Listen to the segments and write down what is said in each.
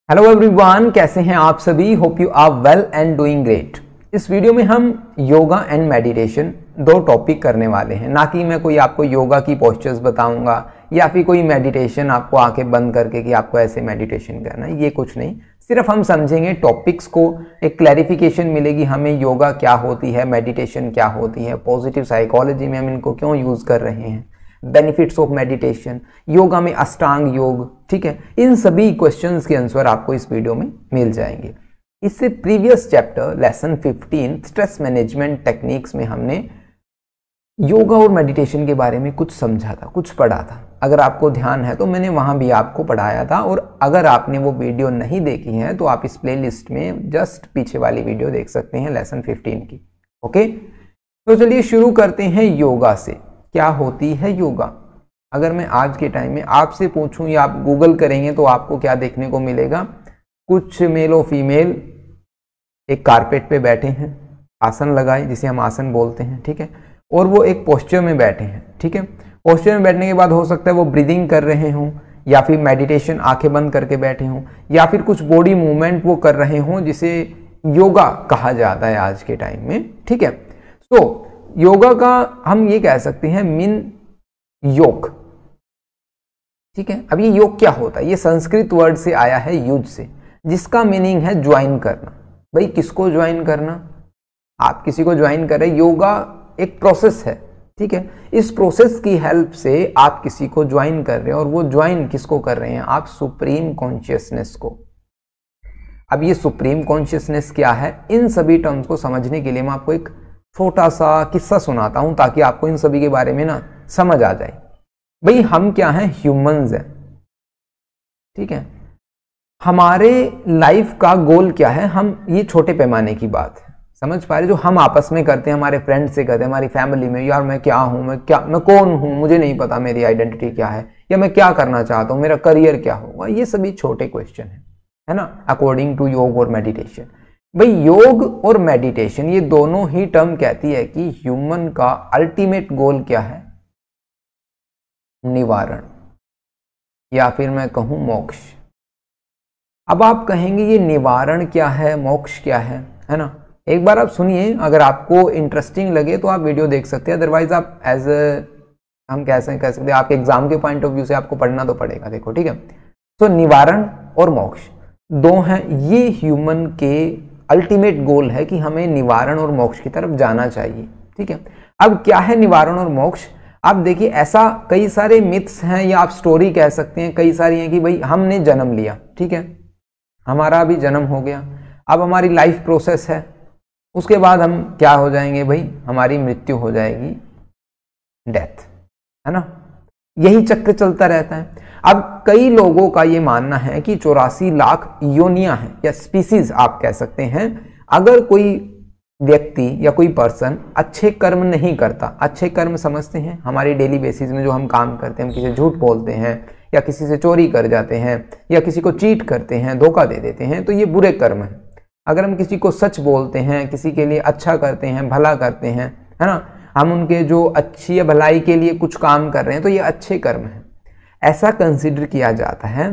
Hello everyone, कैसे हैं आप सभी। Hope you are well and doing great. इस वीडियो में हम योगा एंड मेडिटेशन दो टॉपिक करने वाले हैं। ना कि मैं कोई आपको योगा की पोस्चर्स बताऊंगा या फिर कोई मेडिटेशन आपको आंखें बंद करके कि आपको ऐसे मेडिटेशन करना है, ये कुछ नहीं। सिर्फ हम समझेंगे टॉपिक्स को, एक क्लैरिफिकेशन मिलेगी हमें योगा क्या होती है, मेडिटेशन क्या होती है, पॉजिटिव साइकोलॉजी में हम इनको क्यों यूज़ कर रहे हैं, बेनिफिट्स ऑफ मेडिटेशन, योगा में अष्टांग योग, ठीक है। इन सभी क्वेश्चंस के आंसर आपको इस वीडियो में मिल जाएंगे। इससे previous chapter lesson 15 stress management techniques में हमने योगा और मेडिटेशन के बारे में कुछ समझा था, कुछ पढ़ा था। अगर आपको ध्यान है तो मैंने वहां भी आपको पढ़ाया था, और अगर आपने वो वीडियो नहीं देखी है तो आप इस प्लेलिस्ट में जस्ट पीछे वाली वीडियो देख सकते हैं लेसन 15 की। ओके, तो चलिए शुरू करते हैं योगा से। क्या होती है योगा? अगर मैं आज के टाइम में आपसे पूछूं या आप गूगल करेंगे तो आपको क्या देखने को मिलेगा? कुछ मेल और फीमेल एक कारपेट पे बैठे हैं, आसन लगाए जिसे हम आसन बोलते हैं, ठीक है, और वो एक पोस्चर में बैठे हैं, ठीक है। पोस्चर में बैठने के बाद हो सकता है वो ब्रीदिंग कर रहे हों, या फिर मेडिटेशन आंखें बंद करके बैठे हों, या फिर कुछ बॉडी मूवमेंट वो कर रहे हों जिसे योगा कहा जाता है आज के टाइम में, ठीक है। तो योगा का हम ये कह सकते हैं मीन योग, ठीक है। अब ये योग क्या होता है? ये संस्कृत वर्ड से आया है युज से, जिसका मीनिंग है ज्वाइन करना। भाई किसको ज्वाइन करना? आप किसी को ज्वाइन कर रहे। योगा एक प्रोसेस है, ठीक है। इस प्रोसेस की हेल्प से आप किसी को ज्वाइन कर रहे हैं, और वो ज्वाइन किसको कर रहे हैं? आप सुप्रीम कॉन्शियसनेस को। अब ये सुप्रीम कॉन्शियसनेस क्या है, इन सभी टर्म्स को समझने के लिए मैं आपको एक छोटा सा किस्सा सुनाता हूं, ताकि आपको इन सभी के बारे में ना समझ आ जाए। भाई हम क्या हैं? ह्यूमंस हैं, ठीक है। हमारे लाइफ का गोल क्या है? हम ये छोटे पैमाने की बात है, समझ पा रहे, जो हम आपस में करते हैं, हमारे फ्रेंड से करते हैं, हमारी फैमिली में, यार मैं क्या हूं, मैं कौन हूं, मुझे नहीं पता मेरी आइडेंटिटी क्या है, या मैं क्या करना चाहता हूं, मेरा करियर क्या होगा, ये सभी छोटे क्वेश्चन है ना, अकॉर्डिंग टू योग और मेडिटेशन। भाई योग और मेडिटेशन ये दोनों ही टर्म कहती है कि ह्यूमन का अल्टीमेट गोल क्या है? निवारण, या फिर मैं कहूं मोक्ष। अब आप कहेंगे ये निवारण क्या है, मोक्ष क्या है ना। एक बार आप सुनिए, अगर आपको इंटरेस्टिंग लगे तो आप वीडियो देख सकते हैं, अदरवाइज आप एज हम कैसे कह सकते हैं, आपके एग्जाम के पॉइंट ऑफ व्यू से आपको पढ़ना तो पड़ेगा। देखो, ठीक है। तो निवारण और मोक्ष दो हैं, ये ह्यूमन के अल्टीमेट गोल है कि हमें निवारण और मोक्ष की तरफ जाना चाहिए, ठीक है। अब क्या है निवारण और मोक्ष? आप देखिए, ऐसा कई सारे मिथ्स हैं, या आप स्टोरी कह सकते हैं, कई सारी हैं कि भाई हमने जन्म लिया, ठीक है, हमारा अभी जन्म हो गया, अब हमारी लाइफ प्रोसेस है, उसके बाद हम क्या हो जाएंगे? भाई हमारी मृत्यु हो जाएगी, डेथ, है ना। यही चक्र चलता रहता है। अब कई लोगों का ये मानना है कि 84 लाख योनियां हैं, या स्पीसीज आप कह सकते हैं। अगर कोई व्यक्ति या कोई पर्सन अच्छे कर्म नहीं करता, अच्छे कर्म समझते हैं हमारी डेली बेसिस में जो हम काम करते हैं, हम किसी से झूठ बोलते हैं, या किसी से चोरी कर जाते हैं, या किसी को चीट करते हैं, धोखा दे देते हैं, तो ये बुरे कर्म हैं। अगर हम किसी को सच बोलते हैं, किसी के लिए अच्छा करते हैं, भला करते हैं, है ना, हम उनके जो अच्छी या भलाई के लिए कुछ काम कर रहे हैं, तो ये अच्छे कर्म हैं, ऐसा कंसिडर किया जाता है।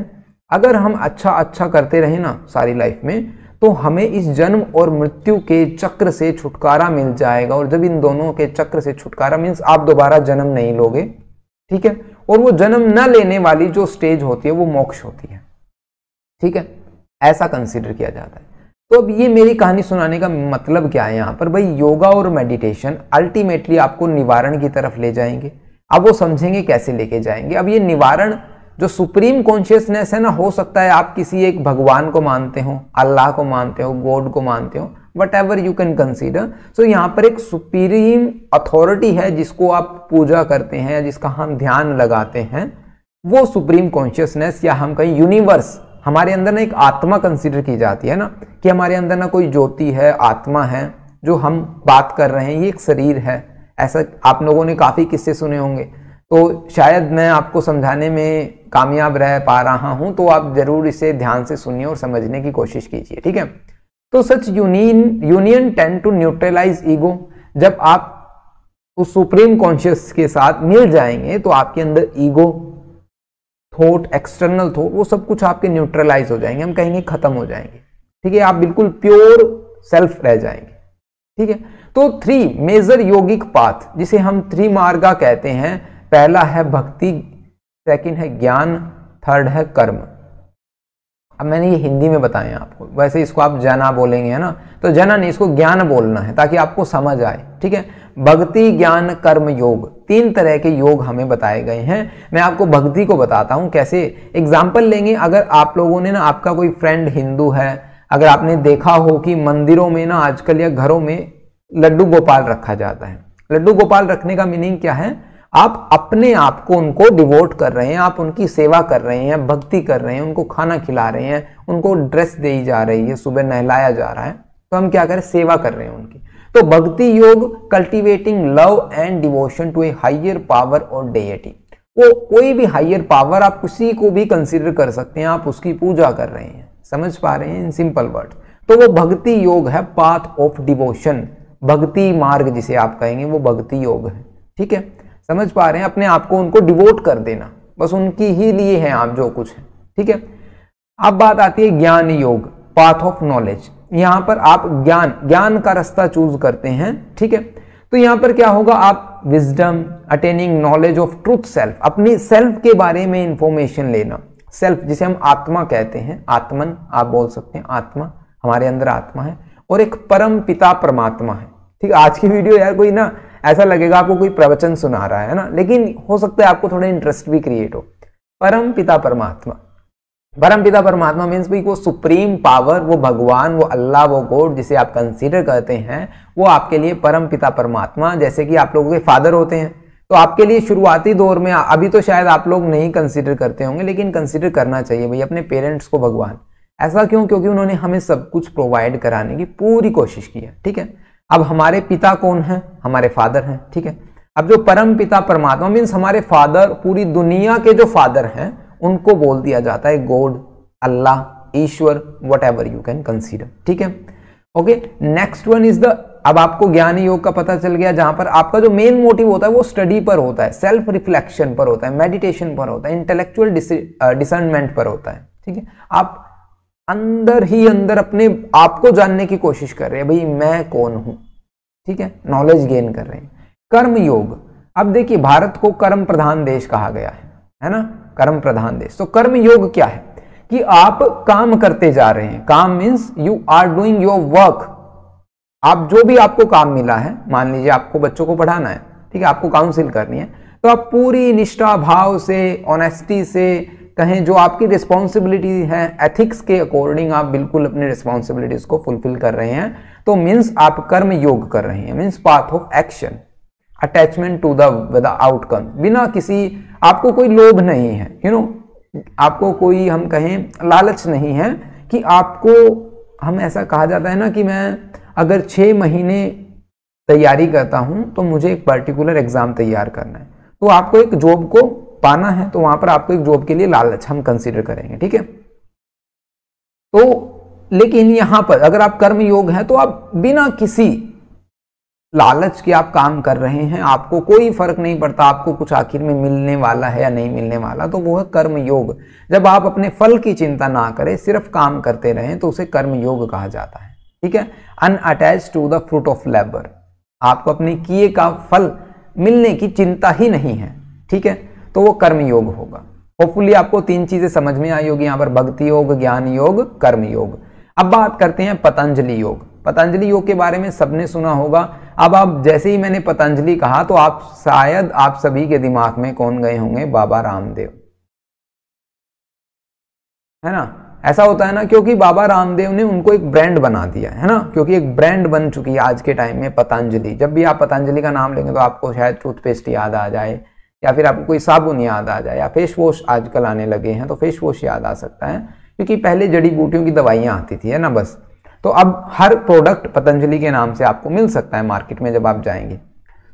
अगर हम अच्छा करते रहे ना सारी लाइफ में, तो हमें इस जन्म और मृत्यु के चक्र से छुटकारा मिल जाएगा। और जब इन दोनों के चक्र से छुटकारा मीन्स आप दोबारा जन्म नहीं लोगे, ठीक है। और वो जन्म न लेने वाली जो स्टेज होती है वो मोक्ष होती है, ठीक है, ऐसा कंसिडर किया जाता है। तो अब ये मेरी कहानी सुनाने का मतलब क्या है यहाँ पर? भाई योगा और मेडिटेशन अल्टीमेटली आपको निवारण की तरफ ले जाएंगे। अब वो समझेंगे कैसे लेके जाएंगे। अब ये निवारण जो सुप्रीम कॉन्शियसनेस है ना, हो सकता है आप किसी एक भगवान को मानते हो, अल्लाह को मानते हो, गॉड को मानते हो, whatever you can consider. So यहाँ पर एक सुप्रीम अथॉरिटी है जिसको आप पूजा करते हैं, या जिसका हम ध्यान लगाते हैं, वो सुप्रीम कॉन्शियसनेस, या हम कहीं यूनिवर्स, हमारे अंदर ना एक आत्मा कंसीडर की जाती है ना, कि हमारे अंदर ना कोई ज्योति है, आत्मा है, जो हम बात कर रहे हैं, ये एक शरीर है। ऐसा आप लोगों ने काफी किस्से सुने होंगे, तो शायद मैं आपको समझाने में कामयाब रह पा रहा हूं, तो आप जरूर इसे ध्यान से सुनिए और समझने की कोशिश कीजिए, ठीक है। तो such union tend to neutralise ego. जब आप उस सुप्रीम कॉन्शियस के साथ मिल जाएंगे तो आपके अंदर ईगो थॉट, एक्सटर्नल थॉट, वो सब कुछ आपके न्यूट्रलाइज हो जाएंगे, हम कहेंगे खत्म हो जाएंगे, ठीक है। आप बिल्कुल प्योर सेल्फ रह जाएंगे, ठीक है। तो 3 मेजर योगिक पाथ, जिसे हम 3 मार्गा कहते हैं, पहला है भक्ति, सेकंड है ज्ञान, थर्ड है कर्म। अब मैंने ये हिंदी में बताया आपको, वैसे इसको आप जना बोलेंगे, है ना, तो जना नहीं, इसको ज्ञान बोलना है ताकि आपको समझ आए, ठीक है। भक्ति, ज्ञान, कर्म योग, 3 तरह के योग हमें बताए गए हैं। मैं आपको भक्ति को बताता हूं कैसे। एग्जाम्पल लेंगे, अगर आप लोगों ने ना, आपका कोई फ्रेंड हिंदू है, अगर आपने देखा हो कि मंदिरों में ना आजकल या घरों में लड्डू गोपाल रखा जाता है। लड्डू गोपाल रखने का मीनिंग क्या है? आप अपने आप को उनको डिवोट कर रहे हैं, आप उनकी सेवा कर रहे हैं, भक्ति कर रहे हैं, उनको खाना खिला रहे हैं, उनको ड्रेस दी जा रही है, सुबह नहलाया जा रहा है, तो हम क्या करें? सेवा कर रहे हैं उनकी। तो bhakti yoga cultivating love and devotion to a higher power और डेटी। वो कोई भी हायर पावर, आप किसी को भी कंसिडर कर सकते हैं, आप उसकी पूजा कर रहे हैं, समझ पा रहे हैं इन सिंपल वर्ड। तो वो भक्ति योग है, पाथ ऑफ डिवोशन, भक्ति मार्ग जिसे आप कहेंगे, वो भक्ति योग है, ठीक है। समझ पा रहे हैं? अपने आप को उनको डिवोट कर देना, बस उनकी ही लिए हैं आप जो कुछ है, ठीक है। अब बात आती है ज्ञान योग, पाथ ऑफ नॉलेज। यहां पर आप ज्ञान का रास्ता चूज करते हैं, ठीक है। तो यहां पर क्या होगा? आप wisdom, attaining knowledge of truth self, अपनी सेल्फ के बारे में इंफॉर्मेशन लेना। सेल्फ जिसे हम आत्मा कहते हैं, आत्मन आप बोल सकते हैं, आत्मा, हमारे अंदर आत्मा है, और एक परम पिता परमात्मा है, ठीक है। आज की वीडियो यार कोई ना ऐसा लगेगा आपको कोई प्रवचन सुना रहा है ना, लेकिन हो सकता है आपको थोड़ा इंटरेस्ट भी क्रिएट हो। परम पिता परमात्मा, परम पिता परमात्मा मीन्स भाई वो सुप्रीम पावर, वो भगवान, वो अल्लाह, वो गॉड जिसे आप कंसीडर करते हैं, वो आपके लिए परम पिता परमात्मा, जैसे कि आप लोगों के फादर होते हैं, तो आपके लिए शुरुआती दौर में, अभी तो शायद आप लोग नहीं कंसीडर करते होंगे, लेकिन कंसीडर करना चाहिए भाई अपने पेरेंट्स को भगवान। ऐसा क्यों? क्योंकि उन्होंने हमें सब कुछ प्रोवाइड कराने की पूरी कोशिश की है, ठीक है। अब हमारे पिता कौन है? हमारे फादर हैं, ठीक है। अब जो परम पिता परमात्मा मीन्स हमारे फादर, पूरी दुनिया के जो फादर हैं, उनको बोल दिया जाता है God, Allah, Ishwar, what ever you can consider, ठीक है। Okay, next one is the, अब आपको ज्ञान योग का पता चल गया, जहां पर आपका जो मेन मोटिव होता है वो स्टडी पर होता है, सेल्फ रिफ्लेक्शन पर होता है, मेडिटेशन पर होता है, इंटेलेक्चुअल डिसर्नमेंट पर होता है, ठीक है। आप अंदर ही अंदर अपने आप को जानने की कोशिश कर रहे हैं, भाई मैं कौन हूं, ठीक है, नॉलेज गेन कर रहे हैं। कर्म योग, अब देखिए भारत को कर्म प्रधान देश कहा गया है ना, कर्म प्रधान देश। तो कर्म योग क्या है? कि आप काम करते जा रहे हैं, काम means you are doing your work. आप जो भी आपको काम मिला है, मान लीजिए आपको बच्चों को पढ़ाना है, ठीक है, आपको काउंसिल करनी है, तो आप पूरी निष्ठा भाव से, ऑनेस्टी से कहें, जो आपकी रिस्पॉन्सिबिलिटी है, एथिक्स के अकॉर्डिंग आप बिल्कुल अपनी रिस्पॉन्सिबिलिटीज को फुलफिल कर रहे हैं, तो मीन्स आप कर्म योग कर रहे हैं, means path of action, attachment to the outcome, बिना किसी, आपको कोई लोभ नहीं है, यू नो, आपको कोई, हम कहें लालच नहीं है कि आपको, हम ऐसा कहा जाता है ना कि मैं अगर 6 महीने तैयारी करता हूं तो मुझे एक पर्टिकुलर एग्जाम तैयार करना है, तो आपको एक जॉब को पाना है, तो वहां पर आपको एक जॉब के लिए लालच हम कंसीडर करेंगे, ठीक है। तो लेकिन यहां पर अगर आप कर्म योग है तो आप बिना किसी लालच के आप काम कर रहे हैं, आपको कोई फर्क नहीं पड़ता आपको कुछ आखिर में मिलने वाला है या नहीं मिलने वाला, तो वो है कर्म योग। जब आप अपने फल की चिंता ना करें, सिर्फ काम करते रहें, तो उसे कर्म योग कहा जाता है, ठीक है। Unattached to the fruit of labour, आपको अपने किए का फल मिलने की चिंता ही नहीं है, ठीक है, तो वो कर्म योग होगा। होपफुली आपको 3 चीजें समझ में आई होगी यहाँ पर, भक्ति योग, ज्ञान योग, कर्म योग। अब बात करते हैं पतंजलि योग। पतंजलि योग के बारे में सबने सुना होगा। अब आप जैसे ही मैंने पतंजलि कहा तो आप शायद आप सभी के दिमाग में कौन गए होंगे? बाबा रामदेव, है ना। ऐसा होता है ना, क्योंकि बाबा रामदेव ने उनको एक ब्रांड बना दिया है ना, क्योंकि एक ब्रांड बन चुकी है आज के टाइम में पतंजलि। जब भी आप पतंजलि का नाम लेंगे तो आपको शायद टूथपेस्ट याद आ जाए, या फिर आपको कोई साबुन याद आ जाए, या फेस वॉश आजकल आने लगे हैं तो फेस वॉश याद आ सकता है, क्योंकि पहले जड़ी बूटियों की दवाइयाँ आती थी, है ना, बस। तो अब हर प्रोडक्ट पतंजलि के नाम से आपको मिल सकता है मार्केट में जब आप जाएंगे।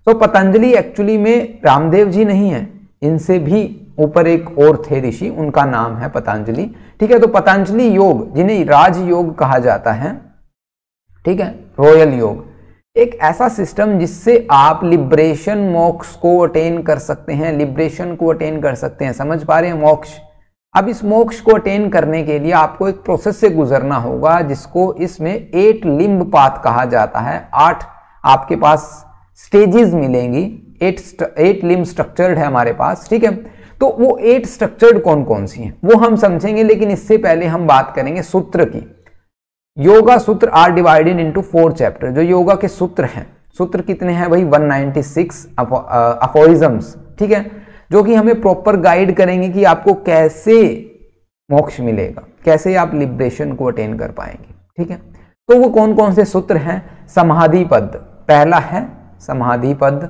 तो पतंजलि एक्चुअली में रामदेव जी नहीं है, इनसे भी ऊपर एक और थे ऋषि, उनका नाम है पतंजलि, ठीक है। तो पतंजलि योग, जिन्हें राज योग कहा जाता है, ठीक है, रॉयल योग, एक ऐसा सिस्टम जिससे आप लिबरेशन, मोक्ष को अटेन कर सकते हैं, लिबरेशन को अटेन कर सकते हैं। समझ पा रहे हैं? मोक्ष अब इस मोक्ष को अटेन करने के लिए आपको एक प्रोसेस से गुजरना होगा, जिसको इसमें 8 लिम्ब पाथ कहा जाता है। 8 आपके पास स्टेजेस मिलेंगी, 8 लिम्ब स्ट्रक्चर्ड है हमारे पास, ठीक है। तो वो 8 स्ट्रक्चर्ड कौन कौन सी हैं वो हम समझेंगे, लेकिन इससे पहले हम बात करेंगे सूत्र की। योगा सूत्र आर डिवाइडेड इनटू 4 चैप्टर। जो योगा के सूत्र हैं, सूत्र कितने हैं भाई? 196 अफोरिज्म्स, ठीक है, जो कि हमें प्रॉपर गाइड करेंगे कि आपको कैसे मोक्ष मिलेगा, कैसे आप लिबरेशन को अटेन कर पाएंगे, ठीक है। तो वो कौन कौन से सूत्र हैं? समाधि पद पहला है, समाधि पद।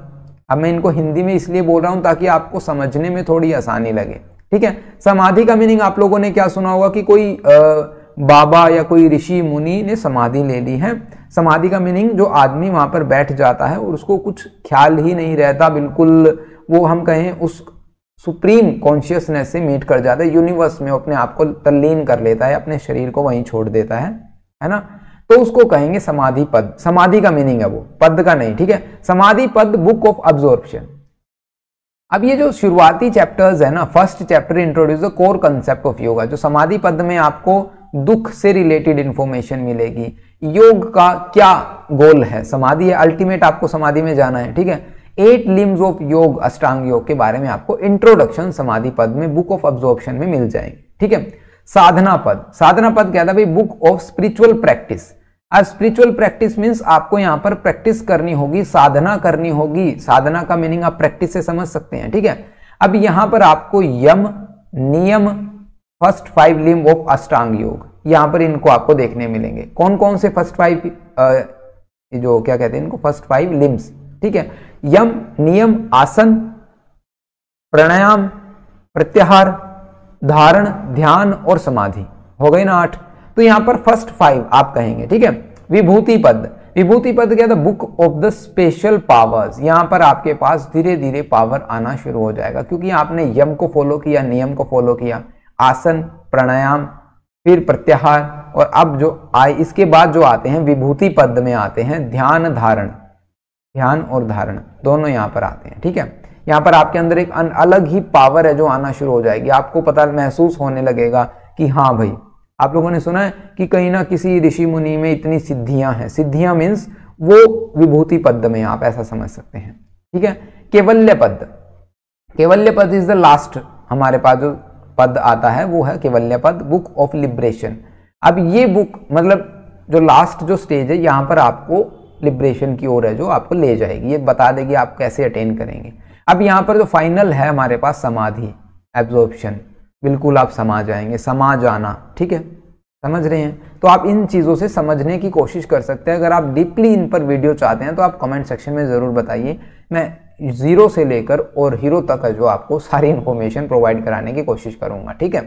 अब मैं इनको हिंदी में इसलिए बोल रहा हूं ताकि आपको समझने में थोड़ी आसानी लगे, ठीक है। समाधि का मीनिंग आप लोगों ने क्या सुना होगा कि कोई बाबा या कोई ऋषि मुनि ने समाधि ले ली है। समाधि का मीनिंग जो आदमी वहां पर बैठ जाता है और उसको कुछ ख्याल ही नहीं रहता, बिल्कुल वो हम कहें उस सुप्रीम कॉन्शियसनेस से मीट कर जाता है, यूनिवर्स में अपने आप को तल्लीन कर लेता है, अपने शरीर को वहीं छोड़ देता है ना। तो उसको कहेंगे समाधि पद। समाधि का मीनिंग है वो, पद का नहीं, ठीक है। समाधि पद बुक ऑफ अब्जॉर्प्शन। अब ये जो शुरुआती चैप्टर्स है ना, first chapter introduce the core concept of yoga. जो समाधि पद में आपको दुख से रिलेटेड इंफॉर्मेशन मिलेगी, योग का क्या गोल है, समाधि है अल्टीमेट, आपको समाधि में जाना है, ठीक है। 8 लिम्स ऑफ योग, अष्टांग योग के बारे में आपको इंट्रोडक्शन समाधि पद में बुक ऑफ अब्जॉर्प्शन में मिल जाएंगे, ठीक है। साधना पद, साधना पद क्या था भाई? Book of spiritual practice. अब स्पिरिचुअल प्रैक्टिस मीन्स आपको यहां पर प्रैक्टिस करनी होगी, साधना करनी होगी। साधना का मीनिंग आप प्रैक्टिस से समझ सकते हैं, ठीक है। अब यहां पर आपको यम, नियम, फर्स्ट 5 लिम्ब ऑफ अष्टांग योग, यहां पर इनको आपको देखने मिलेंगे। कौन कौन से फर्स्ट 5 जो क्या कहते हैं इनको, फर्स्ट 5 लिम्स, ठीक है। यम, नियम, आसन, प्राणायाम, प्रत्याहार, धारण, ध्यान और समाधि, हो गए ना 8। तो यहां पर फर्स्ट 5 आप कहेंगे, ठीक है। विभूति पद, विभूति पद क्या था? Book of the special powers. यहां पर आपके पास धीरे धीरे पावर आना शुरू हो जाएगा, क्योंकि आपने यम को फॉलो किया, नियम को फॉलो किया, आसन, प्राणायाम, फिर प्रत्याहार, और अब जो आए इसके बाद जो आते हैं विभूति पद में आते हैं ध्यान धारण, ध्यान और धारण दोनों यहां पर आते हैं, ठीक है। यहां पर आपके अंदर एक अलग ही पावर है जो आना शुरू हो जाएगी, आपको पता महसूस होने लगेगा कि हाँ भाई, आप लोगों ने सुना है कि कहीं ना किसी ऋषि मुनि में इतनी सिद्धियां हैं। सिद्धियां मीन्स वो विभूति पद में आप ऐसा समझ सकते हैं, ठीक है। केवल्य पद, केवल्य पद इज द लास्ट हमारे पास जो पद आता है वो है केवल्य पद, बुक ऑफ लिबरेशन। अब ये बुक मतलब जो लास्ट जो स्टेज है यहाँ पर आपको लिबरेशन की ओर है, जो आपको ले जाएगी, ये बता देगी आप कैसे अटेन करेंगे। अब यहाँ पर जो फाइनल है हमारे पास समाधि, एब्जॉर्प्शन, बिल्कुल आप समा जाएंगे, समा जाना, ठीक है, समझ रहे हैं। तो आप इन चीज़ों से समझने की कोशिश कर सकते हैं। अगर आप डीपली इन पर वीडियो चाहते हैं तो आप कमेंट सेक्शन में ज़रूर बताइए, मैं जीरो से लेकर और हीरो तक है जो आपको सारी इंफॉर्मेशन प्रोवाइड कराने की कोशिश करूंगा, ठीक है।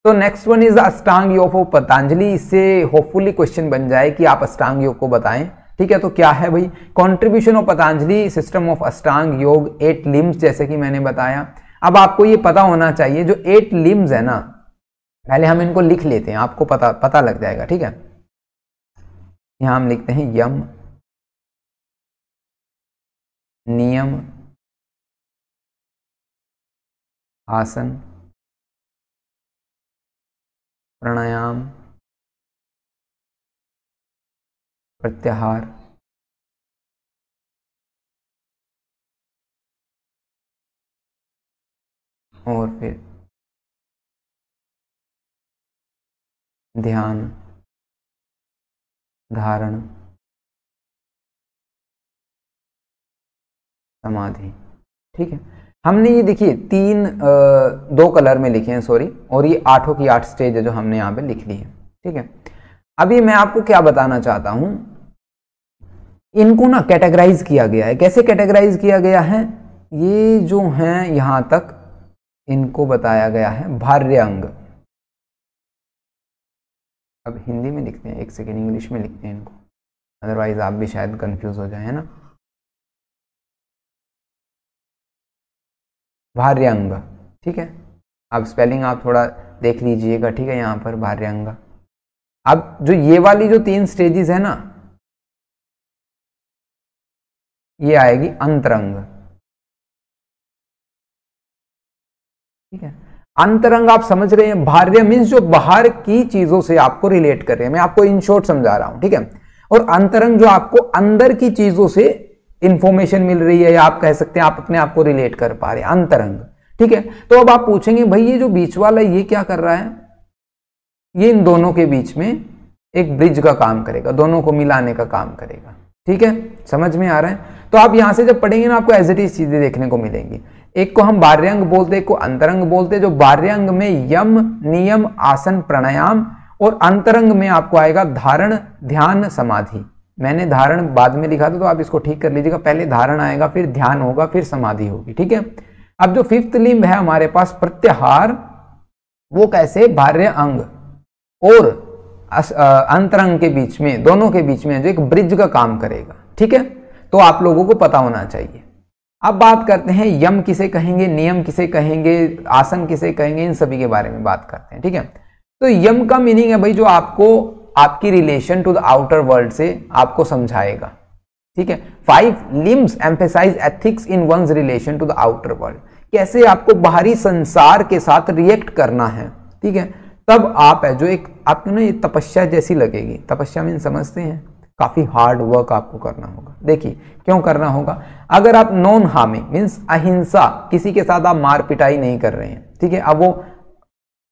तो नेक्स्ट वन इज अष्टांग योग ऑफ पतंजलि। इससे होपफुली क्वेश्चन बन जाए कि आप अष्टांग योग को बताएं, ठीक है। तो क्या है भाई? Contribution of Patanjali system of अष्टांग योग, 8 लिम्स, जैसे कि मैंने बताया। अब आपको ये पता होना चाहिए जो 8 लिम्स है ना, पहले हम इनको लिख लेते हैं, आपको पता लग जाएगा, ठीक है। यहां हम लिखते हैं यम, नियम, आसन, प्राणायाम, प्रत्याहार, और फिर ध्यान, धारण, समाधि, ठीक है। हमने ये देखिए 2 कलर में लिखे हैं, सॉरी, और ये 8 की 8 स्टेज है जो हमने यहाँ पे लिख ली है, ठीक है। अभी मैं आपको क्या बताना चाहता हूं, इनको ना कैटेगराइज किया गया है। कैसे कैटेगराइज किया गया है? ये जो हैं यहां तक इनको बताया गया है भार्य अंग। अब हिंदी में लिखते हैं, एक सेकेंड, इंग्लिश में लिखते हैं इनको, अदरवाइज आप भी शायद कंफ्यूज हो जाए, है ना। भार्य अंग, ठीक है। अब स्पेलिंग आप थोड़ा देख लीजिएगा, ठीक है, यहाँ पर भार्य अंग। अब जो ये वाली जो 3 स्टेजेस है ना, ये आएगी अंतरंग, ठीक है। अंतरंग आप समझ रहे हैं, बाह्य मीन्स जो बाहर की चीजों से आपको रिलेट कर रहे हैं, मैं आपको इन शॉर्ट समझा रहा हूं, ठीक है। और अंतरंग जो आपको अंदर की चीजों से इंफॉर्मेशन मिल रही है, या आप कह सकते हैं आप अपने आप को रिलेट कर पा रहे हैं, अंतरंग, ठीक है। तो अब आप पूछेंगे भाई ये जो बीच वाला ये क्या कर रहा है, ये इन दोनों के बीच में एक ब्रिज का काम करेगा, दोनों को मिलाने का काम करेगा, ठीक है, समझ में आ रहा है। तो आप यहां से जब पढ़ेंगे ना आपको एज इट इज चीजें देखने को मिलेंगी। एक को हम बाह्यांग बोलते, एक को अंतरंग बोलते। जो बाह्यांग में यम, नियम, आसन, प्राणायाम, और अंतरंग में आपको आएगा धारण, ध्यान, समाधि। मैंने धारण बाद में लिखा था तो आप इसको ठीक कर लीजिएगा, पहले धारण आएगा, फिर ध्यान होगा, फिर समाधि होगी, ठीक है। अब जो फिफ्थ लिम्ब है हमारे पास प्रत्याहार, वो कैसे बाह्य अंग और अंतरंग के बीच में, दोनों के बीच में जो एक ब्रिज का काम करेगा, ठीक है। तो आप लोगों को पता होना चाहिए। अब बात करते हैं यम किसे कहेंगे, नियम किसे कहेंगे, आसन किसे कहेंगे, इन सभी के बारे में बात करते हैं, ठीक है। तो यम का मीनिंग है भाई जो आपको आपकी relation to the outer world से आपको समझाएगा, ठीक है। 5 limbs emphasise ethics in one's relation to the outer world, कैसे आपको बाहरी संसार के साथ रिएक्ट करना है, ठीक है। तब आप है जो एक आपको ना ये तपस्या जैसी लगेगी। तपस्या मीन समझते हैं, काफी हार्ड वर्क आपको करना होगा। देखिए क्यों करना होगा, अगर आप नॉन हार्मिंग मीन्स अहिंसा, किसी के साथ आप मार पिटाई नहीं कर रहे हैं, ठीक है। अब वो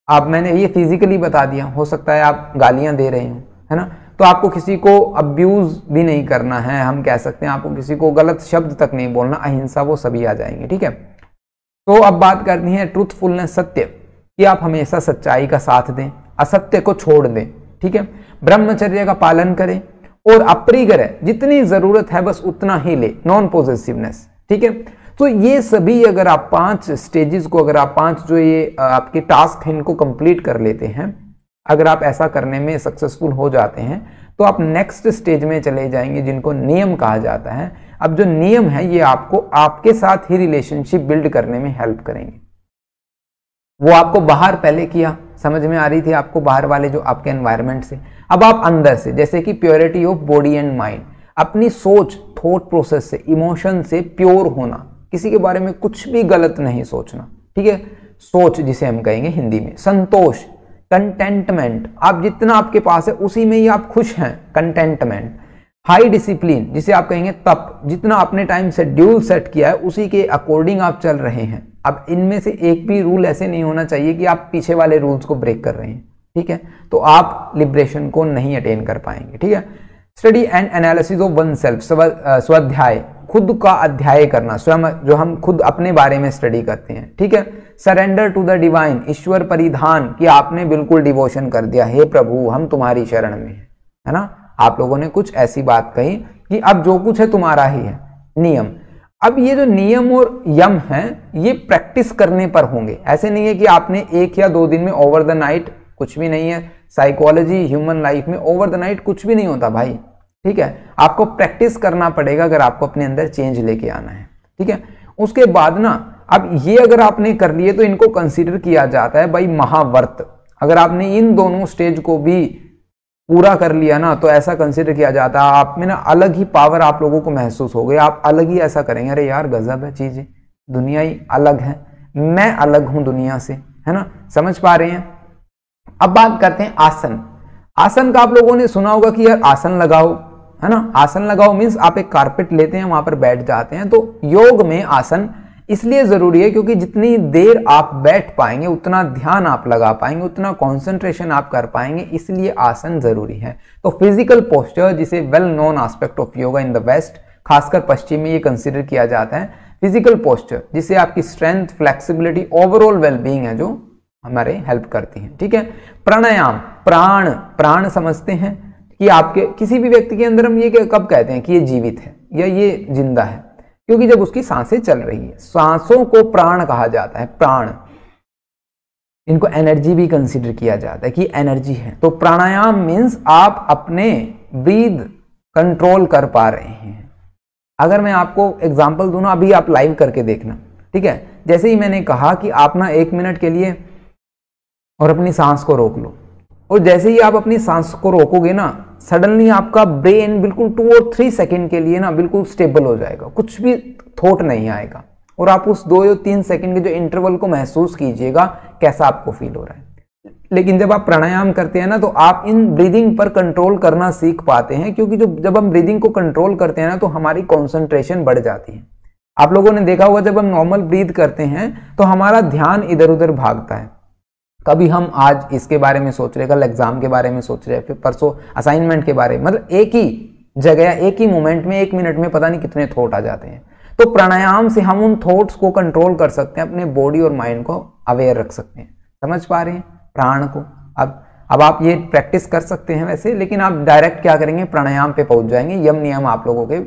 आप मैंने ये फिजिकली बता दिया, हो सकता है आप गालियां दे रहे हो, है ना, तो आपको किसी को अब्यूज भी नहीं करना है, हम कह सकते हैं आपको किसी को गलत शब्द तक नहीं बोलना, अहिंसा, वो सभी आ जाएंगे, ठीक है। तो अब बात करनी है ट्रूथफुलनेस, सत्य, कि आप हमेशा सच्चाई का साथ दें, असत्य को छोड़ दें, ठीक है। ब्रह्मचर्य का पालन करें और अप्रिग्रह, जितनी जरूरत है बस उतना ही ले, नॉन पॉसेसिवनेस, ठीक है। तो ये सभी अगर आप 5 स्टेजेस को, अगर आप 5 जो ये आपके टास्क हैं इनको कंप्लीट कर लेते हैं, अगर आप ऐसा करने में सक्सेसफुल हो जाते हैं तो आप नेक्स्ट स्टेज में चले जाएंगे जिनको नियम कहा जाता है। अब जो नियम है ये आपको आपके साथ ही रिलेशनशिप बिल्ड करने में हेल्प करेंगे। वो आपको बाहर पहले किया, समझ में आ रही थी आपको बाहर वाले जो आपके एनवायरनमेंट से, अब आप अंदर से, जैसे कि purity of body and mind, अपनी सोच, थॉट प्रोसेस से, इमोशन से प्योर होना, किसी के बारे में कुछ भी गलत नहीं सोचना, ठीक है। सोच जिसे हम कहेंगे हिंदी में, संतोष, कंटेंटमेंट, आप जितना आपके पास है उसी में ही आप खुश हैं, कंटेंटमेंट। हाई डिसिप्लिन जिसे आप कहेंगे तप, जितना आपने टाइम शेड्यूल सेट किया है उसी के अकॉर्डिंग आप चल रहे हैं। अब इनमें से एक भी रूल ऐसे नहीं होना चाहिए कि आप पीछे वाले रूल्स को ब्रेक कर रहे हैं, ठीक है, तो आप लिबरेशन को नहीं अटेन कर पाएंगे, ठीक है। Study and analysis of one self, स्वाध्याय, खुद का अध्याय करना, स्वयं जो हम खुद अपने बारे में स्टडी करते हैं, ठीक है। सरेंडर टू द डिवाइन, ईश्वर परिधान, कि आपने बिल्कुल डिवोशन कर दिया, हे प्रभु हम तुम्हारी शरण में हैं, है ना। आप लोगों ने कुछ ऐसी बात कही कि अब जो कुछ है तुम्हारा ही है। नियम, अब ये जो नियम और यम है ये प्रैक्टिस करने पर होंगे, ऐसे नहीं है कि आपने 1 या 2 दिन में ओवर द नाइट, कुछ भी नहीं है। साइकोलॉजी, ह्यूमन लाइफ में ओवर द नाइट कुछ भी नहीं होता भाई, ठीक है। आपको प्रैक्टिस करना पड़ेगा अगर आपको अपने अंदर चेंज लेके आना है, ठीक है। उसके बाद ना, अब ये अगर आपने कर लिए तो इनको कंसीडर किया जाता है भाई महाव्रत। अगर आपने इन दोनों स्टेज को भी पूरा कर लिया ना तो ऐसा कंसीडर किया जाता है आप में ना अलग ही पावर आप लोगों को महसूस हो गई, आप अलग ही ऐसा करेंगे, अरे यार गजब है चीजें, दुनिया ही अलग है, मैं अलग हूं दुनिया से, है ना, समझ पा रहे हैं। अब बात करते हैं आसन। आसन का आप लोगों ने सुना होगा कि यार आसन लगाओ, है ना, आसन लगाओ मीन्स आप एक कारपेट लेते हैं वहां पर बैठ जाते हैं। तो योग में आसन इसलिए जरूरी है क्योंकि जितनी देर आप बैठ पाएंगे उतना ध्यान आप लगा पाएंगे, उतना कंसंट्रेशन आप कर पाएंगे, इसलिए आसन जरूरी है। तो फिजिकल पोस्चर, जिसे well known aspect of yoga in the West, खासकर पश्चिम में ये कंसीडर किया जाता है, फिजिकल पोस्चर जिसे आपकी स्ट्रेंथ, फ्लेक्सिबिलिटी, ओवरऑल वेलबींग है जो हमारे हेल्प करती है, ठीक है। प्राणायाम, प्राण, प्राण समझते हैं कि आपके किसी भी व्यक्ति के अंदर हम ये कब कहते हैं कि ये जीवित है या ये जिंदा है, क्योंकि जब उसकी सांसें चल रही है, सांसों को प्राण कहा जाता है, प्राण। इनको एनर्जी भी कंसीडर किया जाता है कि एनर्जी है। तो प्राणायाम मीन्स आप अपने ब्रीथ कंट्रोल कर पा रहे हैं। अगर मैं आपको एग्जांपल दूं ना, अभी आप लाइव करके देखना, ठीक है। जैसे ही मैंने कहा कि आप ना 1 मिनट के लिए और अपनी सांस को रोक लो, और जैसे ही आप अपनी सांस को रोकोगे ना, सडनली आपका ब्रेन बिल्कुल 2 और 3 सेकंड के लिए ना बिल्कुल स्टेबल हो जाएगा, कुछ भी थॉट नहीं आएगा। और आप उस 2 या 3 सेकंड के जो इंटरवल को महसूस कीजिएगा कैसा आपको फील हो रहा है। लेकिन जब आप प्राणायाम करते हैं ना तो आप इन ब्रीदिंग पर कंट्रोल करना सीख पाते हैं, क्योंकि जब हम ब्रीदिंग को कंट्रोल करते हैं ना तो हमारी कॉन्सेंट्रेशन बढ़ जाती है। आप लोगों ने देखा होगा जब हम नॉर्मल ब्रीद करते हैं तो हमारा ध्यान इधर उधर भागता है। कभी हम आज इसके बारे में सोच रहे, कल एग्जाम के बारे में सोच रहे, फिर परसों असाइनमेंट के बारे में, मतलब एक ही जगह एक ही मोमेंट में 1 मिनट में पता नहीं कितने थॉट आ जाते हैं। तो प्राणायाम से हम उन थॉट्स को कंट्रोल कर सकते हैं, अपने बॉडी और माइंड को अवेयर रख सकते हैं। समझ पा रहे हैं प्राण को? अब आप ये प्रैक्टिस कर सकते हैं वैसे, लेकिन आप डायरेक्ट क्या करेंगे, प्राणायाम पे पहुंच जाएंगे। यम नियम आप लोगों के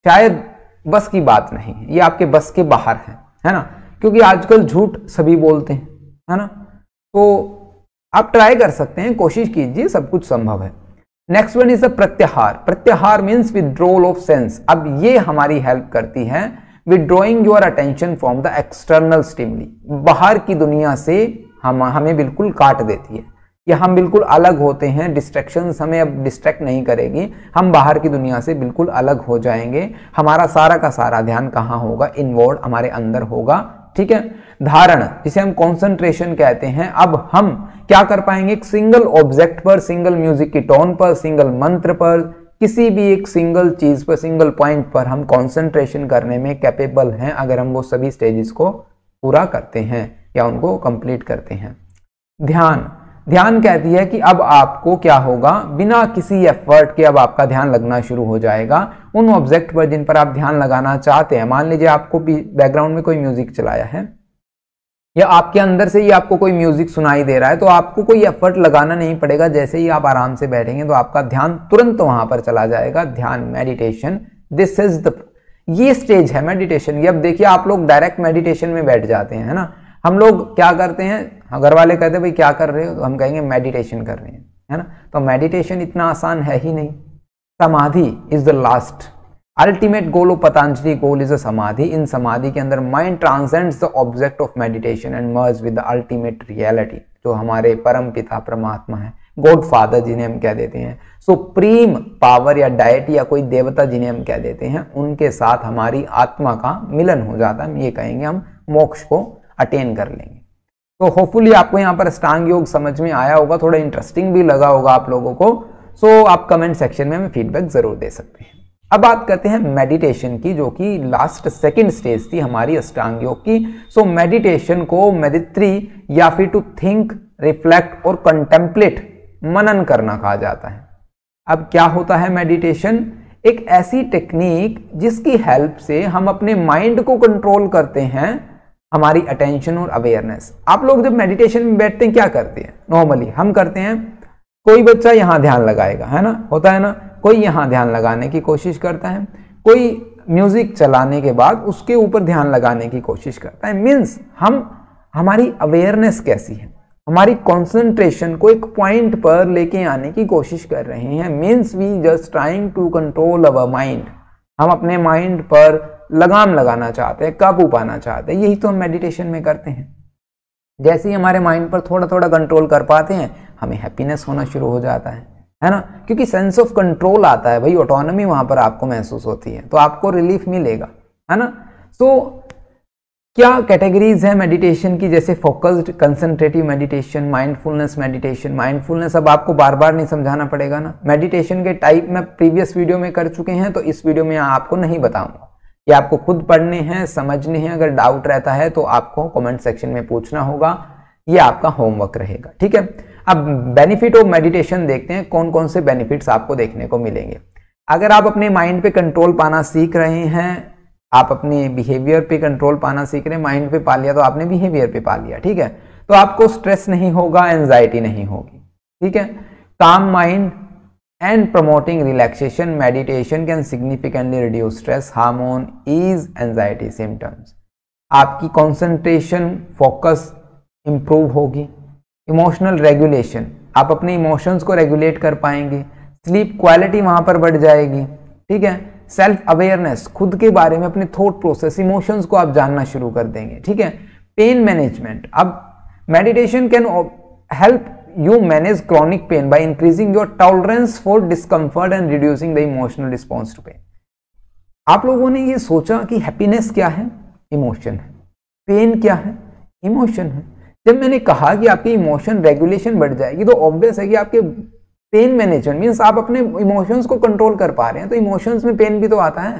शायद बस की बात नहीं है, ये आपके बस के बाहर है ना, क्योंकि आजकल झूठ सभी बोलते हैं, है ना। तो आप ट्राई कर सकते हैं, कोशिश कीजिए, सब कुछ संभव है। नेक्स्ट वन इज द प्रत्याहार। प्रत्याहार मीन्स विड्रॉल ऑफ सेंस। अब ये हमारी हेल्प करती है withdrawing your attention from the external stimuli. बाहर की दुनिया से हमें बिल्कुल काट देती है, या हम बिल्कुल अलग होते हैं, डिस्ट्रैक्शंस हमें अब डिस्ट्रैक्ट नहीं करेगी, हम बाहर की दुनिया से बिल्कुल अलग हो जाएंगे। हमारा सारा का सारा ध्यान कहाँ होगा, इनवर्ड हमारे अंदर होगा, ठीक है। धारण, जिसे हम कंसंट्रेशन कहते हैं, अब हम क्या कर पाएंगे, एक सिंगल ऑब्जेक्ट पर, सिंगल म्यूजिक की टोन पर, सिंगल मंत्र पर, किसी भी एक सिंगल चीज पर, सिंगल पॉइंट पर हम कंसंट्रेशन करने में कैपेबल हैं, अगर हम वो सभी स्टेजेस को पूरा करते हैं या उनको कंप्लीट करते हैं। ध्यान कहती है कि अब आपको क्या होगा, बिना किसी एफर्ट के अब आपका ध्यान लगना शुरू हो जाएगा उन ऑब्जेक्ट पर जिन पर आप ध्यान लगाना चाहते हैं। मान लीजिए आपको बैकग्राउंड में कोई म्यूजिक चलाया है, या आपके अंदर से ही आपको कोई म्यूजिक सुनाई दे रहा है, तो आपको कोई एफर्ट लगाना नहीं पड़ेगा। जैसे ही आप आराम से बैठेंगे तो आपका ध्यान तुरंत वहां पर चला जाएगा। ध्यान, मेडिटेशन, दिस इज द, ये स्टेज है मेडिटेशन। ये अब देखिए आप लोग डायरेक्ट मेडिटेशन में बैठ जाते हैं, है ना। हम लोग क्या करते हैं, घर वाले कहते हैं भाई क्या कर रहे हो, तो हम कहेंगे मेडिटेशन कर रहे हैं, है ना। तो मेडिटेशन इतना आसान है ही नहीं। समाधि is the last ultimate goal of Patanjali goal is a समाधि। इन समाधि के अंदर mind transcends the object of meditation and merge with the ultimate reality. जो हमारे परम पिता परमात्मा है, गॉड फादर जिन्हें हम कह देते हैं, सुप्रीम पावर या डायटी या कोई देवता जिन्हें हम कह देते हैं, उनके साथ हमारी आत्मा का मिलन हो जाता है। हम ये कहेंगे हम मोक्ष को अटेन कर लेंगे। तो होपफुली आपको यहाँ पर अष्टांग योग समझ में आया होगा, थोड़ा इंटरेस्टिंग भी लगा होगा आप लोगों को। सो आप कमेंट सेक्शन में हमें फीडबैक जरूर दे सकते हैं। अब बात करते हैं मेडिटेशन की, जो कि लास्ट सेकंड स्टेज थी हमारी अष्टांग योग की। सो मेडिटेशन को मैत्री या फिर टू थिंक, रिफ्लेक्ट और कंटेम्पलेट, मनन करना कहा जाता है। अब क्या होता है मेडिटेशन? एक ऐसी टेक्निक जिसकी हेल्प से हम अपने माइंड को कंट्रोल करते हैं, हमारी अटेंशन और अवेयरनेस। आप लोग जब मेडिटेशन में बैठते हैं क्या करते हैं, नॉर्मली हम करते हैं, कोई बच्चा यहां ध्यान लगाएगा, है ना, होता है ना, कोई यहां ध्यान लगाने की कोशिश करता है, कोई म्यूजिक चलाने के बाद उसके ऊपर ध्यान लगाने की कोशिश करता है। मीन्स हमारी अवेयरनेस कैसी है, हमारी कंसंट्रेशन को एक पॉइंट पर लेके आने की कोशिश कर रहे हैं। Means we just trying to control our mind. हम अपने माइंड पर लगाम लगाना चाहते हैं, काबू पाना चाहते हैं। यही तो हम मेडिटेशन में करते हैं। जैसे ही हमारे माइंड पर थोड़ा थोड़ा कंट्रोल कर पाते हैं, हमें हैप्पीनेस होना शुरू हो जाता है ना, क्योंकि सेंस ऑफ कंट्रोल आता है भाई, ऑटोनॉमी वहां पर आपको महसूस होती है, तो आपको रिलीफ मिलेगा, है ना। तो क्या कैटेगरीज है मेडिटेशन की, जैसे focused concentrative meditation, mindfulness meditation. Mindfulness अब आपको बार बार नहीं समझाना पड़ेगा ना। मेडिटेशन के टाइप में प्रीवियस वीडियो में कर चुके हैं, तो इस वीडियो में आपको नहीं बताऊंगा, ये आपको खुद पढ़ने हैं, समझने हैं। अगर डाउट रहता है तो आपको कमेंट सेक्शन में पूछना होगा, ये आपका होमवर्क रहेगा, ठीक है। अब बेनिफिट ऑफ मेडिटेशन देखते हैं, कौन कौन से बेनिफिट्स आपको देखने को मिलेंगे। अगर आप अपने माइंड पे कंट्रोल पाना सीख रहे हैं, आप अपने बिहेवियर पे कंट्रोल पाना सीख रहे हैं, माइंड पे पा लिया तो आपने बिहेवियर पे पा लिया, ठीक है। तो आपको स्ट्रेस नहीं होगा, एंजाइटी नहीं होगी, ठीक है। काम mind and promoting relaxation, meditation can significantly reduce stress hormone, ease anxiety symptoms. आपकी concentration, focus improve होगी। इमोशनल रेगुलेशन, आप अपने इमोशंस को रेगुलेट कर पाएंगे। स्लीप क्वालिटी वहां पर बढ़ जाएगी, ठीक है। सेल्फ अवेयरनेस, खुद के बारे में, अपने थॉट प्रोसेस, इमोशंस को आप जानना शुरू कर देंगे, ठीक है। पेन मैनेजमेंट, अब meditation can help you manage chronic pain by increasing your tolerance for discomfort and reducing the emotional response to pain. आप लोगों ने ये सोचा कि हैप्पीनेस क्या है? इमोशन है। पेन क्या है? इमोशन है। जब मैंने कहा कि आपकी इमोशन रेगुलेशन बढ़ जाएगी तो ऑब्वियस है कि आपके पेन मैनेजमेंट मीन्स आप अपने इमोशंस को कंट्रोल कर पा रहे हैं, तो इमोशंस में पेन भी तो आता है,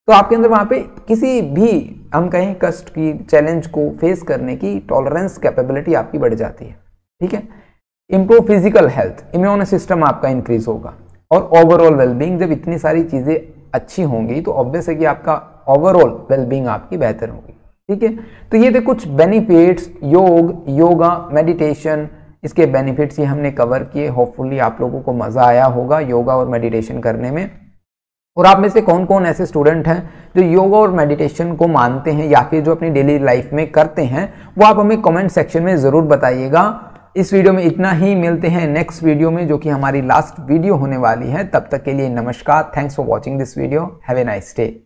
तो आपके अंदर वहां पे किसी भी हम कहें कष्ट की, चैलेंज को फेस करने की टॉलरेंस कैपेबिलिटी आपकी बढ़ जाती है। ठीक है। Improve physical health, immune system आपका इंक्रीज होगा और ओवरऑल वेलबींग। जब इतनी सारी चीजें अच्छी होंगी तो ऑब्वियस है कि आपका ओवरऑल वेलबींग आपकी बेहतर होगी। ठीक है। तो ये थे कुछ बेनिफिट्स, योगा, मेडिटेशन, इसके बेनिफिट्स ये हमने कवर किए। होपफुली आप लोगों को मजा आया होगा योगा और मेडिटेशन करने में। और आप में से कौन कौन ऐसे स्टूडेंट हैं जो योगा और मेडिटेशन को मानते हैं या फिर जो अपनी डेली लाइफ में करते हैं, वो आप हमें कमेंट सेक्शन में जरूर बताइएगा। इस वीडियो में इतना ही, मिलते हैं नेक्स्ट वीडियो में जो कि हमारी लास्ट वीडियो होने वाली है। तब तक के लिए नमस्कार। Thanks for watching this video. Have a nice day.